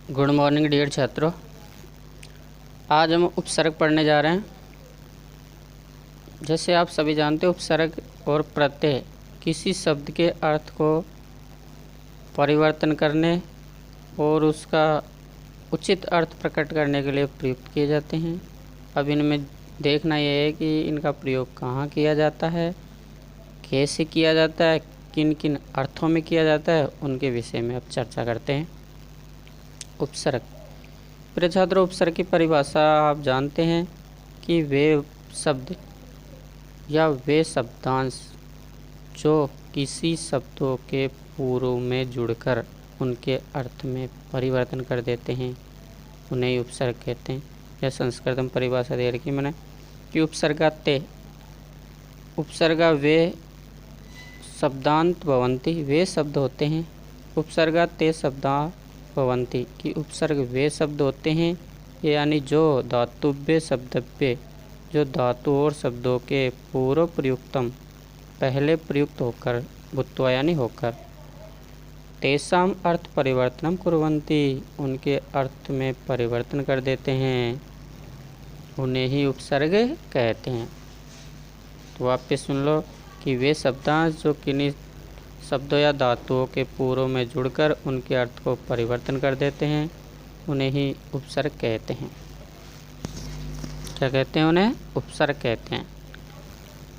Good morning dear छात्रों। आज हम उपसर्ग पढ़ने जा रहे हैं। जैसे आप सभी जानते हो, उपसर्ग और प्रत्यय किसी शब्द के अर्थ को परिवर्तन करने और उसका उचित अर्थ प्रकट करने के लिए प्रयुक्त किए जाते हैं। अब इनमें देखना यह है कि इनका प्रयोग कहाँ किया जाता है, कैसे किया जाता है, किन किन अर्थों में किया जाता है, उनके विषय में अब चर्चा करते हैं। उपसर्ग। प्रिय छात्रों, उपसर्ग की परिभाषा आप जानते हैं कि वे शब्द या वे शब्दांश जो किसी शब्दों के पूर्व में जुड़कर उनके अर्थ में परिवर्तन कर देते हैं, उन्हें ही उपसर्ग कहते हैं। यह संस्कृत में परिभाषा दे रखी मैंने कि उपसर्गाते उपसर्गा वे शब्दांत भवन्ति, वे शब्द होते हैं। उपसर्गाते शब्दा भवन्ति कि उपसर्ग वे शब्द होते हैं, यानी जो धातुव्य शब्दव्य, जो धातु और शब्दों के पूर्व प्रयुक्तम पहले प्रयुक्त होकर भूत्वा यानी होकर तेषाम अर्थ परिवर्तनम कुर्वन्ति उनके अर्थ में परिवर्तन कर देते हैं, उन्हें ही उपसर्ग कहते हैं। तो वापस सुन लो कि वे शब्दांश जो किन्हीं शब्दों या धातुओं के पूर्व में जुड़कर उनके अर्थ को परिवर्तन कर देते हैं, उन्हें ही उपसर्ग कहते हैं। क्या कहते हैं? उन्हें उपसर्ग कहते हैं।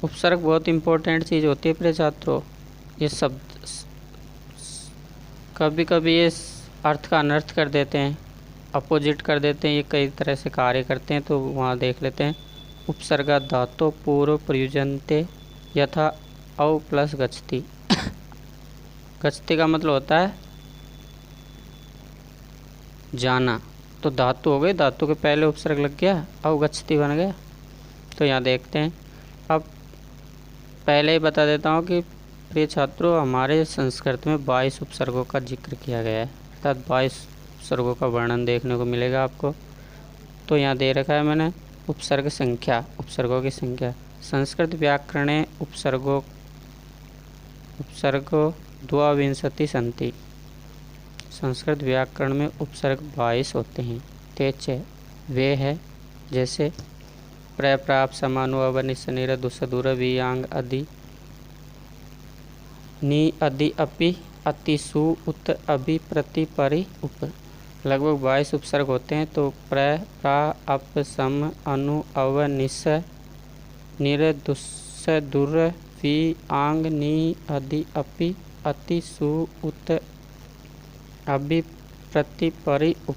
उपसर्ग बहुत इम्पोर्टेंट चीज़ होती है प्रिय छात्रों। ये शब्द कभी कभी ये अर्थ का अनर्थ कर देते हैं, अपोजिट कर देते हैं, ये कई तरह से कार्य करते हैं। तो वहाँ देख लेते हैं। उपसर्गा धातु पूर्व प्रयुजन्ते यथा औ प्लस गच्छति। गच्छति का मतलब होता है जाना, तो धातु हो गई, धातु के पहले उपसर्ग लग गया, अवगच्छति बन गया। तो यहाँ देखते हैं। अब पहले ही बता देता हूँ कि प्रिय छात्रों, हमारे संस्कृत में 22 उपसर्गों का जिक्र किया गया है, अर्थात 22 उपसर्गों का वर्णन देखने को मिलेगा आपको। तो यहाँ दे रखा है मैंने उपसर्ग संख्या, उपसर्गों की संख्या। संस्कृत व्याकरणे उपसर्गो द्वाविंशति सन्ति। संस्कृत व्याकरण में उपसर्ग 22 होते हैं। तेच वे है जैसे प्र प्राप समानु अवनि शनिर दुसदूर वियांग आदि नि अदि अपि अति सु उत अभि प्रति परि उप। लगभग 22 उपसर्ग होते हैं। तो प्र प्रा अप सम अनु अव निस निर दुस दुर वि आंग नि अदि अपि अति सु उत अभि प्रति परि उप।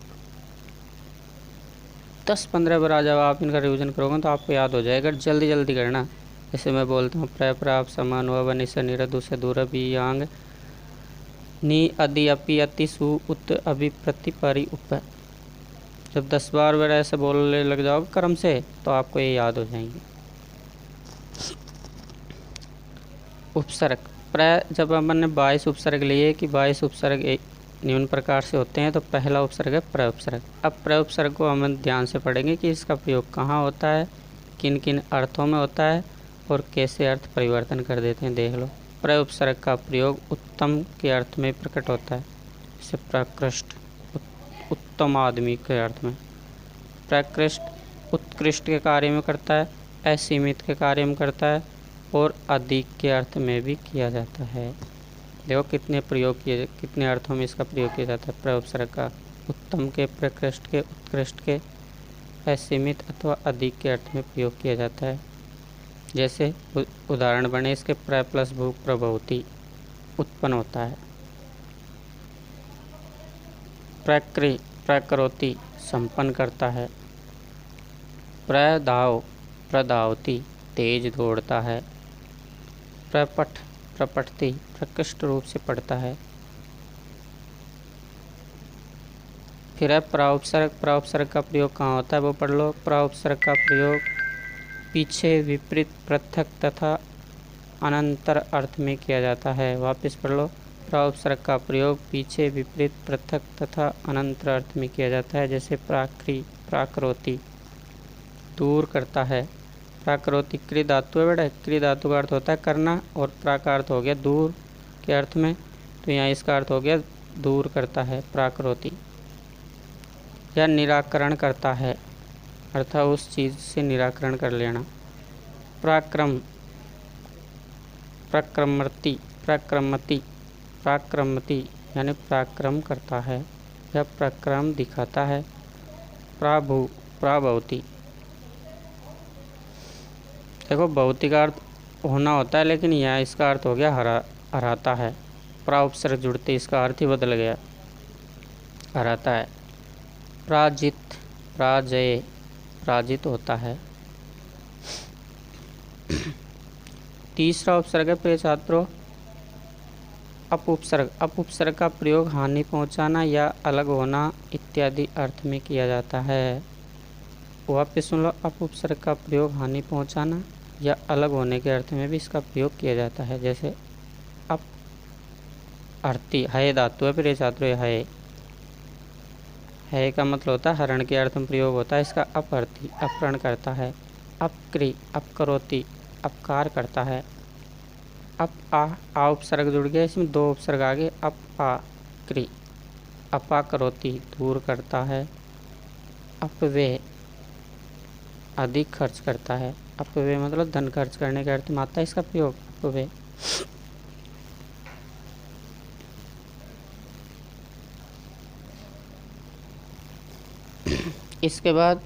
10-15 बार जब आप इनका रिवीजन करोगे तो आपको याद हो जाएगा। जल्दी जल्दी करना। जैसे मैं बोलता हूँ प्र प्राप समान व निस निर दुस दूर वियांग नि अदि अपि अति सु उत अभि प्रति परि उप। जब 10 बार ऐसे बोलने लग जाओगे क्रम से तो आपको ये याद हो जाएंगे। उपसर्ग प्र, जब अपन ने 22 उपसर्ग लिए कि 22 उपसर्ग निम्न प्रकार से होते हैं, तो पहला उपसर्ग है प्र उपसर्ग। अब प्र उपसर्ग को हम ध्यान से पढ़ेंगे कि इसका प्रयोग कहाँ होता है, किन किन अर्थों में होता है और कैसे अर्थ परिवर्तन कर देते हैं। देख लो। प्र उपसर्ग का प्रयोग उत्तम के अर्थ में प्रकट होता है, जैसे प्रकृष्ट उत्तम आदमी के अर्थ में। प्रकृष्ट उत्कृष्ट के कार्य में करता है, असीमित के कार्य में करता है और अधिक के अर्थ में भी किया जाता है। देखो कितने प्रयोग किए, कितने अर्थों में इसका प्रयोग किया जाता है। प्र उपसर्ग का उत्तम के, प्रकृष्ट के, उत्कृष्ट के, असीमित अथवा अधिक के अर्थ में प्रयोग किया जाता है। जैसे उदाहरण बने इसके प्र प्लस भू प्रभवती, उत्पन्न होता है। प्रक्रि प्रकरोति, संपन्न करता है। प्रधाव प्रधावती, तेज दौड़ता है। प्रपठ प्रपठती, प्रकृष्ट रूप से पढ़ता है। फिर है प्राउपसर्ग। प्राउपसर्ग का प्रयोग कहाँ होता है वो पढ़ लो। प्राउपसर्ग का प्रयोग पीछे, विपरीत, पृथक तथा अनंतर अर्थ में किया जाता है। वापस पढ़ लो। प्राउपसर्ग का प्रयोग पीछे, विपरीत, पृथक तथा अनंतर अर्थ में किया जाता है। जैसे प्राक्री प्राकृति, दूर करता है। प्राकृति क्रि धातु है बेटा, क्रि धातु का अर्थ होता है करना और प्रा का अर्थ हो गया दूर के अर्थ में। तो यहाँ इसका अर्थ हो गया दूर करता है, प्राकृति। या निराकरण करता है, अर्थात उस चीज़ से निराकरण कर लेना। पराक्रम, प्रक्रमति, प्रक्रमति, पराक्रमति यानी पराक्रम करता है या पराक्रम दिखाता है। प्राभु, प्राभवति, देखो भौतिक अर्थ होना होता है, लेकिन यहाँ इसका अर्थ हो गया हराता है। प्रा उपसर्ग जुड़ते इसका अर्थ ही बदल गया, हराता है। पराजित, पराजय, पराजित होता है। तीसरा उपसर्ग है प्रिय छात्रों अपउपसर्ग। अपउपसर्ग का प्रयोग हानि पहुंचाना या अलग होना इत्यादि अर्थ में किया जाता है। वापस सुन लो, अपउपसर्ग का प्रयोग हानि पहुंचाना या अलग होने के अर्थ में भी इसका प्रयोग किया जाता है। जैसे अप अर्थी, है धातु है प्रिय छात्रों, है का मतलब होता है हरण के अर्थ में प्रयोग होता है इसका। अपअर्थी, अपहरण करता है। अपक्री, अपकरोति, अपकार करता है। आ उपसर्ग जुड़ गया, इसमें दो उपसर्ग आगे। अपाक्री, अपा करोति, दूर करता है। अपव्यय, अधिक खर्च करता है। अपव्यय मतलब धन खर्च करने के अर्थ में आता है इसका प्रयोग, अपव्यय। इसके बाद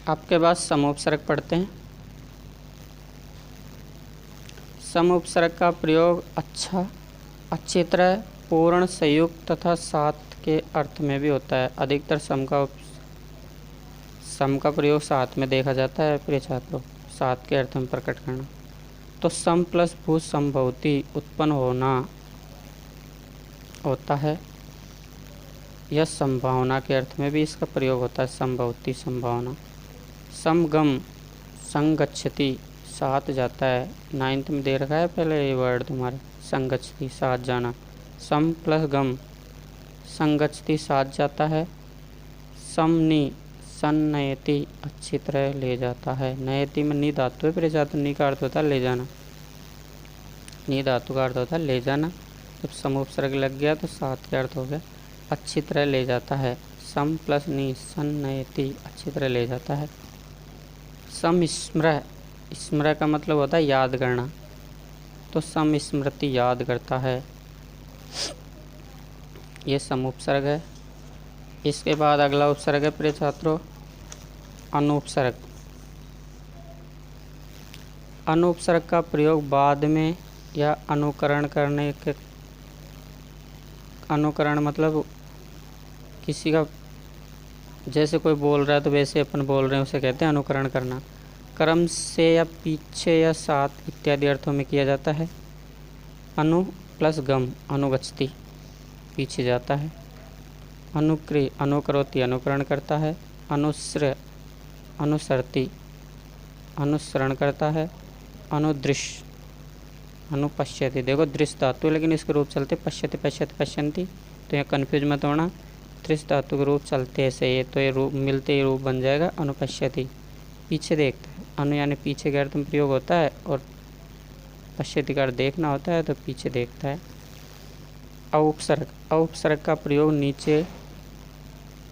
आपके पास समोपसर्ग पढ़ते हैं। समोपसर्ग का प्रयोग अच्छा, अच्छी तरह, पूर्ण, संयुक्त तथा साथ के अर्थ में भी होता है। अधिकतर सम का प्रयोग साथ में देखा जाता है प्रिय छात्रों, साथ के अर्थ में प्रकट करना। तो सम प्लस भू संभवती, उत्पन्न होना होता है। यह संभावना के अर्थ में भी इसका प्रयोग होता है, संभवती, संभावना। समगम, संगच्छति, साथ जाता है। 9th में दे रखा है पहले ये वर्ड तुम्हारे, संगच्छति, साथ जाना। सम प्लस गम, संगच्छति, साथ जाता है। समनि, सन्नयति, अच्छी तरह ले जाता है। नयति में नी धातु है, फिर जाता नी का अर्थ होता है ले जाना, नी धातु का अर्थ होता है ले जाना। जब समोपसर्ग लग गया तो साथ के अर्थ हो गया अच्छी तरह ले जाता है। सम प्लस नी, सन्नयति, अच्छी तरह ले जाता है। समस्मृह, स्मृह का मतलब होता है याद करना, तो समस्मृति, याद करता है। ये समुपसर्ग है। इसके बाद अगला उपसर्ग है प्रिय छात्रों अनुपसर्ग। अनुपसर्ग का प्रयोग बाद में या अनुकरण करने के, अनुकरण मतलब किसी का, जैसे कोई बोल रहा है तो वैसे अपन बोल रहे हैं, उसे कहते हैं अनुकरण करना। क्रम से या पीछे या साथ इत्यादि अर्थों में किया जाता है। अनु प्लस गम, अनुगच्छति, पीछे जाता है। अनुक्रिय, अनुकरोति, अनुकरण करता है। अनुश्रय, अनुसरति, अनुसरण करता है। अनुदृश्य, अनुपश्यति, देखो दृश्य धातु लेकिन इसके रूप चलते पश्यति, पश्यति, पश्यन्ति, तो यहाँ कन्फ्यूज मत होना। दृश्य धातु के रूप चलते ऐसे, ये तो ये रूप मिलते ही रूप बन जाएगा अनुपश्यति, पीछे देखता है। अनु यानी पीछे के अर्थ में प्रयोग होता है, और पश्यति का अर्थ देखना होता है, तो पीछे देखता है। औपसर्ग, औपसर्ग का प्रयोग नीचे,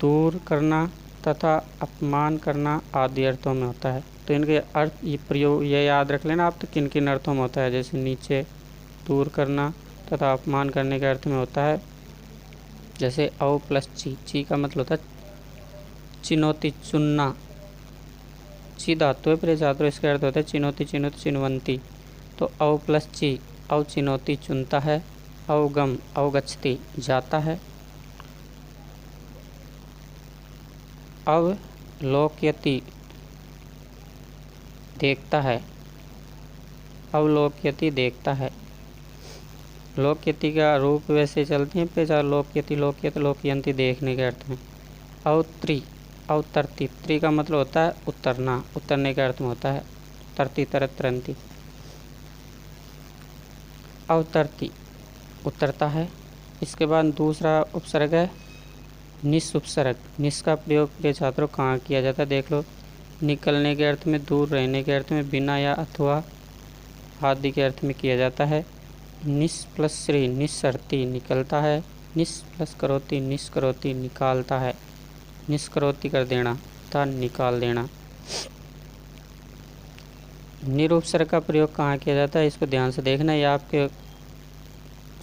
दूर करना तथा अपमान करना आदि अर्थों में होता है। तो इनके अर्थ, ये प्रयोग ये याद रख लेना आप, तो किन किन अर्थों में होता है। जैसे नीचे, दूर करना तथा अपमान करने के अर्थ में होता है। जैसे औ प्लस ची, ची का मतलब होता है चिनौती, चुनना, ची धातु है प्रिय छात्रों, इसके अर्थ होता है चिनौती, चिनौती, चिनवंती। तो औ प्लस ची, औ चिनौती, चुनता है। अवगम, अवगच्छति, जाता है। अवलोक्यति, देखता है। अवलोक्यति, देखता है। लोक्यति का रूप वैसे चलते हैं पे, लोक्यति, लोक्यत, लोकयंती, देखने के अर्थ में। अवत्री, अवतरती, त्री का मतलब होता है उतरना, उतरने के अर्थ में होता है। तरती, तरत, तरंती। अवतरती, उतरता है। इसके बाद दूसरा उपसर्ग है निस उपसर्ग। निस का प्रयोग प्रिय छात्रों कहाँ किया जाता है, देख लो। निकलने के अर्थ में, दूर रहने के अर्थ में, बिना या अथवा आदि के अर्थ में किया जाता है। निस प्लस श्री निस्सरती निकलता है। निस प्लस करोती निष्करोती निकालता है। निष्करोती कर देना तथा निकाल देना। निरुपसर्ग का प्रयोग कहाँ किया जाता है, इसको ध्यान से देखना, ये आपके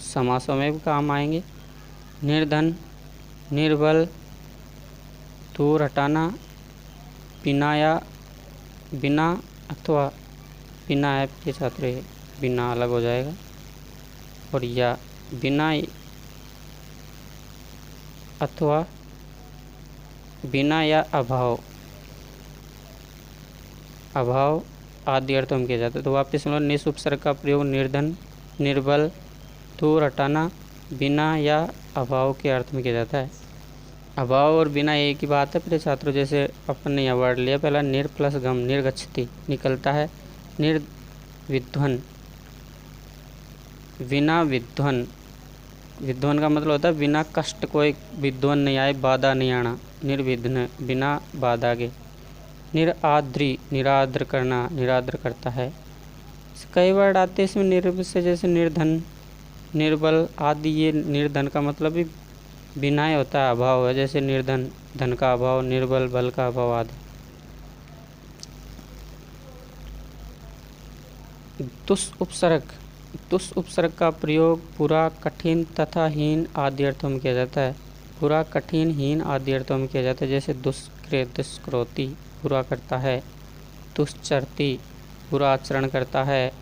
समासों में भी काम आएंगे। निर्धन, निर्बल, दूर हटाना, बिना या बिना अथवा बिना है के छात्र, बिना अलग हो जाएगा, और या बिना अथवा बिना या अभाव, अभाव आदि अर्थों में किया जाता है। तो वापस सुनो, निस उपसर्ग का प्रयोग निर्धन, निर्बल, दूर हटाना, बिना या अभाव के अर्थ में किया जाता है। अभाव और बिना एक ही बात है प्रिय छात्रों। जैसे अपन ने यह वर्ड लिया पहला, निर प्लस गम निर्गच्छति निकलता है। निर्विध्वन, बिना विध्वन, विध्वन का मतलब होता है बिना कष्ट, कोई विध्वन नहीं आए, बाधा नहीं आना। निर्विघ्न बिना बाधा के। निराद्री निराद्र करना, निराद्र करता है। कई वर्ड आते हैं इसमें निर्भ से, जैसे निर्धन, निर्बल आदि। ये निर्धन का मतलब भी बिना ही होता है, अभाव है। जैसे निर्धन धन का अभाव, निर्बल बल का अभाव आदि। तुस उपसर्ग, तुस उपसर्ग का प्रयोग बुरा, कठिन तथा हीन आदि अर्थों में किया जाता है। बुरा, कठिन, हीन आदि अर्थों में किया जाता है। जैसे दुष्कृत दुष्करोति बुरा करता है। दुश्चरती बुरा आचरण करता है।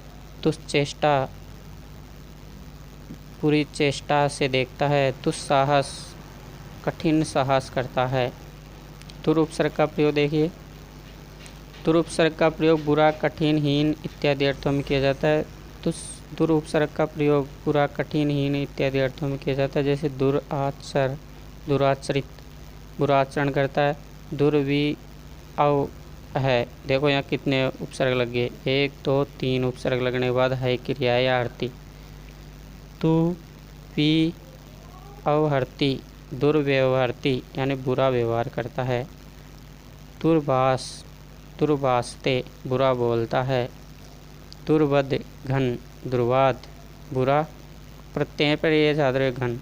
दुश्चेष्टा बुरी चेष्टा से देखता है। दुस्साहस कठिन साहस करता है। दुरुपसर्ग का प्रयोग देखिए, दुरुपसर्ग का प्रयोग बुरा, कठिन, हीन इत्यादि अर्थों में किया जाता है। दुरुपसर्ग का प्रयोग बुरा, कठिन, हीन इत्यादि अर्थों में किया जाता है। जैसे दुराचर दुराचरित बुरा आचरण करता है। दुर्वि अव है, देखो यहाँ कितने उपसर्ग लग गए, 1 2 3 उपसर्ग लगने के बाद है क्रिया या आरती। तु पी अवहरती दुर्व्यवहारती यानी बुरा व्यवहार करता है। दुर्भाष दुर्भाषते बुरा बोलता है। दुर्वद घन दुर्वाद बुरा, प्रत्यय पर ये छात्र घन,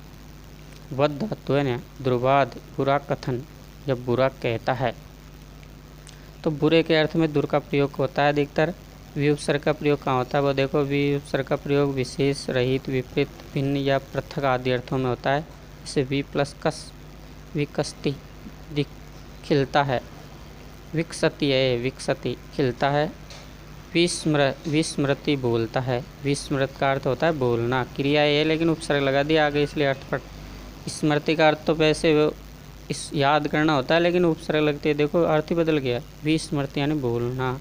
वद धातु है ना, दुर्वाद बुरा कथन, जब बुरा कहता है। तो बुरे के अर्थ में दुर का प्रयोग होता है अधिकतर। विउपसर्ग का प्रयोग कहाँ होता है वो देखो, विउपसर्ग का प्रयोग विशेष, रहित, विपरीत, भिन्न या पृथक आदि अर्थों में होता है। जैसे वि प्लस कस विकसती खिलता है। विकसती है विकसती खिलता है। विस्मृति बोलता है। विस्मृत का अर्थ होता है बोलना, क्रिया है लेकिन उपसर्ग लगा दिया आगे इसलिए अर्थ पर। स्मृति का अर्थ तो वैसे इस याद करना होता है लेकिन उपसर्ग लगती है, देखो अर्थ ही बदल गया। विस्मृति यानी बोलना।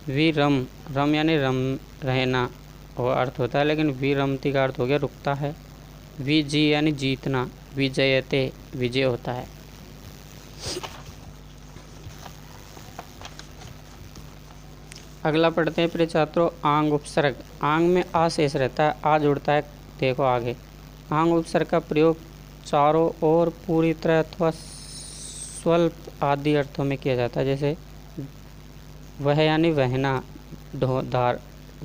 विरम रम यानी रम रहना वो अर्थ होता है, लेकिन विरमति का अर्थ हो गया रुकता है। विजय यानी जीतना। विजयते विजय होता है। अगला पढ़ते हैं प्रिय छात्रों, आंग उपसर्ग। आंग में आ शेष रहता है, आ जुड़ता है, देखो आगे। आंग उपसर्ग का प्रयोग चारों ओर, पूरी तरह अथवा स्वल्प आदि अर्थों में किया जाता है। जैसे वह यानी वहना, धार,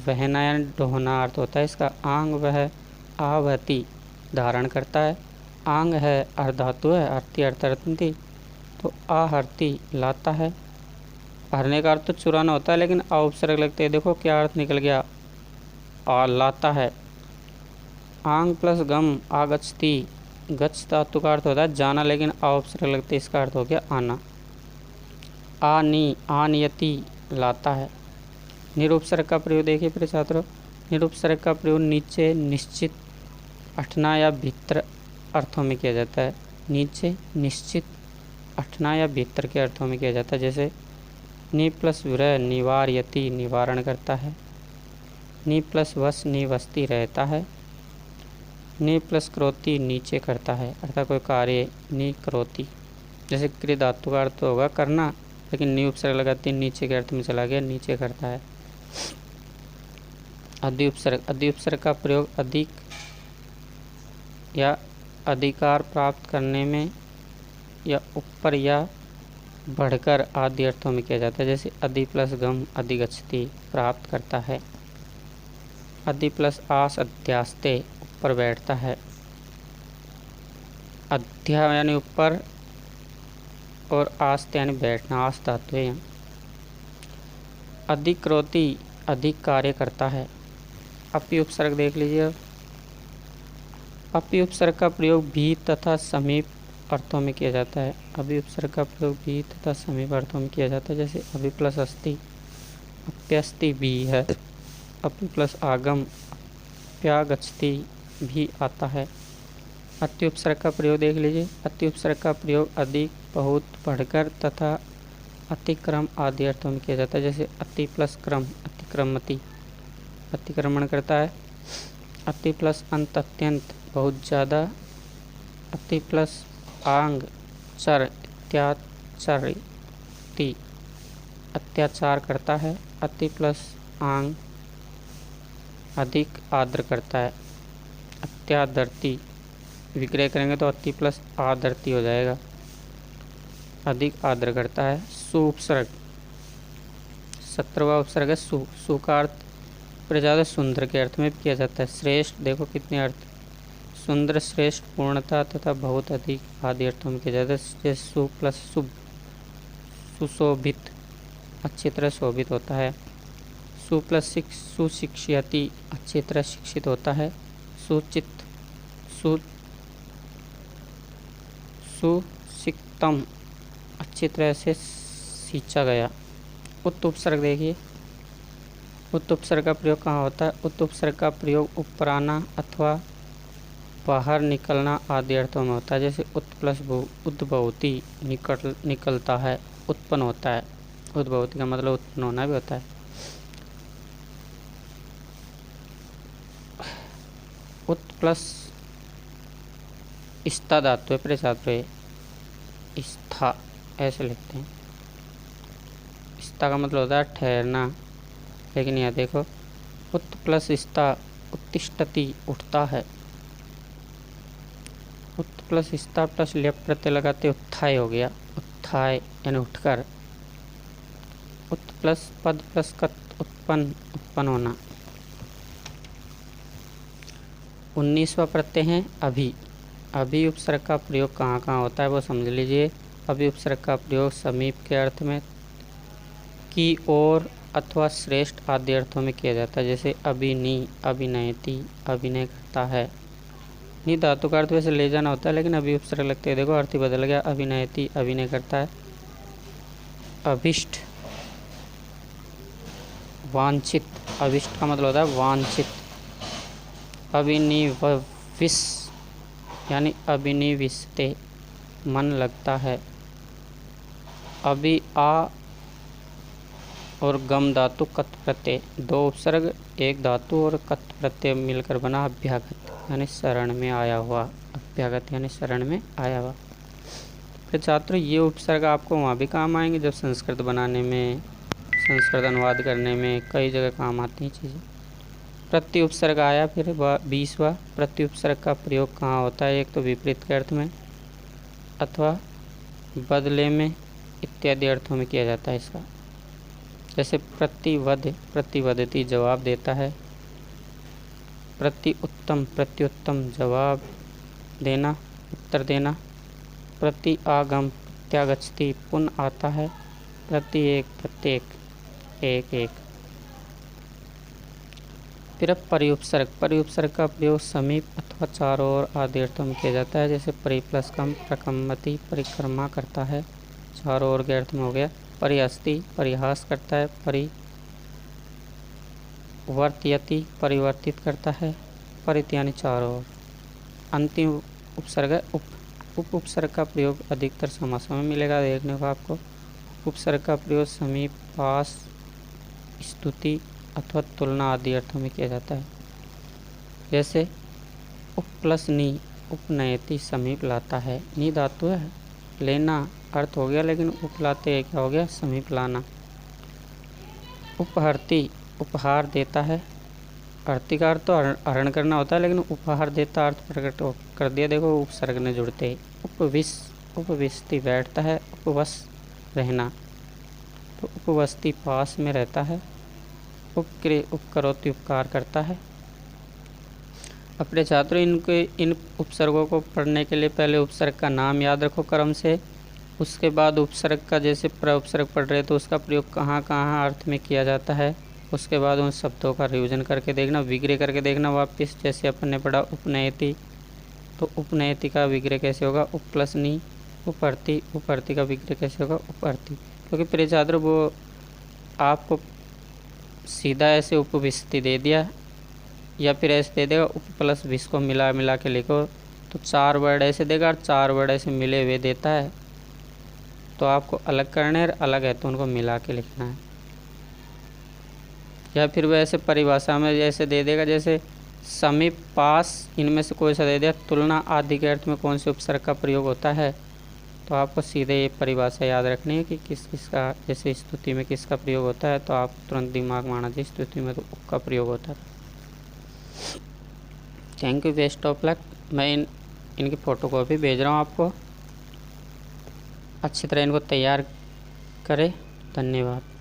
वहना यानी ढोना अर्थ होता है इसका। आंग वह आवहति धारण करता है। आंग है अर्धातु है, आरती अर्थी, तो आहरती लाता है। हरने का अर्थ तो चुराना होता है लेकिन आ उपसर्ग लगते हैं, देखो क्या अर्थ निकल गया, आ लाता है। आंग प्लस गम आगच्छति, गच्छ धातु का अर्थ होता है जाना, लेकिन आ उपसर्ग लगते इसका अर्थ हो गया आना। आनी आनयति लाता है। निरुपसर्ग का प्रयोग देखिए प्रिय छात्रों, निरुपसर्ग का प्रयोग नीचे, निश्चित, हटना या भीतर अर्थों में किया जाता है। नीचे, निश्चित, हटना या भीतर के अर्थों में किया जाता है। जैसे नि प्लस विरह निवार्यति निवारण करता है। नि प्लस वश निवस्ती रहता है। नि प्लस करोति नीचे करता है, अर्थात कोई कार्य नि करोति। जैसे क्रिय धातु का अर्थ होगा करना, लेकिन नि उपसर्ग लगाते नीचे के अर्थ में चला गया, नीचे करता है। अधि उपसर्ग, अधि उपसर्ग का प्रयोग अधिक या अधिकार प्राप्त करने में, या ऊपर या बढ़कर आदि अर्थों में किया जाता है। जैसे अधि प्लस गम अधिगच्छति, प्राप्त करता है। अधि प्लस आस अध्यास्ते, ऊपर बैठता है। अध्या यानी ऊपर और आस्ते यानी बैठना, आस धातु है। अधिकरोति, अधिक कार्य करता है। अपि उपसर्ग देख लीजिए। अब अपि उपसर्ग का प्रयोग भी तथा समीप अर्थों में किया जाता है। अभी उपसर्ग का प्रयोग भी तथा समीप अर्थों में किया जाता है। जैसे अभी प्लस अस्ति, अप्यस्ति भी है। अपि प्लस आगम, अप्यागच्छति भी आता है। अति उपसर्ग का प्रयोग देख लीजिए। अति उपसर्ग का प्रयोग अधिक, बहुत, बढ़कर तथा अतिक्रम आदि अर्थों में किया जाता है। जैसे अति प्लस क्रम, अतिक्रमति, अतिक्रमण करता है। अति प्लस अंत, अत्यंत, बहुत ज़्यादा। अति प्लस आंग, चर, अत्याचरति, अत्याचार करता है। अति प्लस आंग, अधिक, आदर करता है। अत्यादरति, विग्रह करेंगे तो अति प्लस आदरति हो जाएगा, अधिक आदर करता है। सु उपसर्ग, 17वां उपसर्ग है सु। सु का अर्थ ज़्यादा सुंदर के अर्थ में किया जाता है। श्रेष्ठ, देखो कितने अर्थ, सुंदर, श्रेष्ठ, पूर्णता तथा बहुत अधिक आदि अर्थों में किया जाता है। जैसे सु प्लस शुभ, सुशोभित, अच्छी तरह शोभित होता है। सु प्लस सुशिक्ष्यति, अच्छी तरह शिक्षित होता है। सुचित, सुसिक्तम, अच्छी तरह से सींचा गया। उत उपसर्ग देखिए। उत उपसर्ग का प्रयोग कहाँ होता है? उत उपसर्ग का प्रयोग ऊपराना अथवा बाहर निकलना आदि अर्थों में होता है। जैसे उत प्लस भू, उद्भवती, निकलता है, उत्पन्न होता है। उद्भवती का मतलब उत्पन्न होना भी होता है। उत प्लस स्था धातु है, प्रचातु है, स्था ऐसे लिखते हैं। स्था का मतलब होता है ठहरना, लेकिन यहाँ देखो उत प्लस स्था, उत्तिष्ठति, उठता है। उत प्लस स्था प्लस लेप प्रत्यय लगाते उत्थाय हो गया, उत्थाय यानी उठकर। उत प्लस पद प्लस कत, उत्पन्न, उत्पन्न होना। 19वां प्रत्यय है अभी। अभी उपसर्ग का प्रयोग कहाँ कहाँ होता है वो समझ लीजिए। अभी उपसर्ग का प्रयोग समीप के अर्थ में, की ओर अथवा श्रेष्ठ आदि अर्थों में किया जाता है। जैसे अभिनी, अभिनयति, अभिनय करता है। नी धातु का अर्थ वैसे ले जाना होता है, लेकिन अभी उपसर्ग लगते हैं, देखो अर्थ ही बदल गया। अभिनयति, अभिनय करता है। अभिष्ट, वांछित, अभिष्ट का मतलब होता है वांछित। अभिनिविश यानी अभिनिविशते, मन लगता है। अभी आ और गम धातु कत प्रत्यय, दो उपसर्ग एक धातु और कत प्रत्यय मिलकर बना अभ्यागत यानी शरण में आया हुआ। अभ्यागत यानी शरण में आया हुआ। फिर छात्रों ये उपसर्ग आपको वहाँ भी काम आएंगे जब संस्कृत बनाने में, संस्कृत अनुवाद करने में कई जगह काम आती हैं चीज़ें। प्रति उपसर्ग आया। फिर 20वां प्रति उपसर्ग का प्रयोग कहाँ होता है? एक तो विपरीत के अर्थ में अथवा बदले में इत्यादि अर्थों में किया जाता है इसका। जैसे प्रतिवद, प्रतिवदति, जवाब देता है। प्रति उत्तम, प्रत्युत्तम, जवाब देना, उत्तर देना। प्रति आगम, प्रत्यागच्छति, पुनः आता है। प्रति एक, प्रत्येक, एक एक। फिर अब परिउपसर्ग। परिउपसर्ग का प्रयोग समीप अथवा चारों ओर आदि अर्थों में किया जाता है। जैसे परि प्लस कम, प्रकम्मति, परिक्रमा करता है, चारों ओर के अर्थ में हो गया। परिहस्ति, परिहास करता है। परिवर्तयति, परिवर्तित करता है। परित यानी चारों ओर। अंतिम उपसर्ग है उप। उप उपसर्ग का प्रयोग अधिकतर समासों में मिलेगा देखने को आपको। उपसर्ग का प्रयोग समीप, पास, स्तुति अथवा तुलना आदि अर्थों में किया जाता है। जैसे उप प्लस नी, उपनयति, समीप लाता है। नी धातु है, लेना अर्थ हो गया, लेकिन उपलाते क्या हो गया? समीप लाना। उपहरति, उपहार देता है। हरति का अर्थ तो हरण करना होता है, लेकिन उपहार देता अर्थ प्रकट कर दिया, देखो उपसर्ग ने जुड़ते ही। उपविश, उपविशति, बैठता है। उपवस, रहना, तो उपवस्ती पास में रहता है। उपक्रिय उपकरोति उपकार करता है। अपने छात्रों, इनके इन उपसर्गों को पढ़ने के लिए पहले उपसर्ग का नाम याद रखो क्रम से। उसके बाद उपसर्ग का, जैसे प्रउपसर्ग पढ़ रहे तो उसका प्रयोग कहाँ कहाँ अर्थ में किया जाता है, उसके बाद उन शब्दों का रिवीजन करके देखना, विग्रह करके देखना वापस। जैसे अपन ने पढ़ा उपनयति, तो उपनयति का विग्रह कैसे होगा, उप प्लस नी, उपरति, उपरति का विग्रह कैसे होगा, उपरति। क्योंकि प्रिय छात्र वो आपको सीधा ऐसे उपविष्टि दे दिया या फिर ऐसे दे देगा उप प्लस विष को मिला मिला के लिखो, तो 4 वर्ड ऐसे देगा और 4 वर्ड ऐसे मिले हुए देता है, तो आपको अलग करना है, अलग है तो उनको मिला के लिखना है। या फिर वह ऐसे परिभाषा में जैसे दे देगा, जैसे समीप, पास, इनमें से कोई सा दे दिया, तुलना आदि के अर्थ में कौन से उपसर्ग का प्रयोग होता है, तो आपको सीधे ये परिभाषा याद रखनी है कि किस किस का, जैसे स्तुति में किसका प्रयोग होता है, तो आप तुरंत दिमाग में आना चाहिए, स्तुति में तो उप का प्रयोग होता है। Thank you, best of luck. मैं इनकी फ़ोटो कॉपी भेज रहा हूँ आपको, अच्छी तरह इनको तैयार करें। धन्यवाद।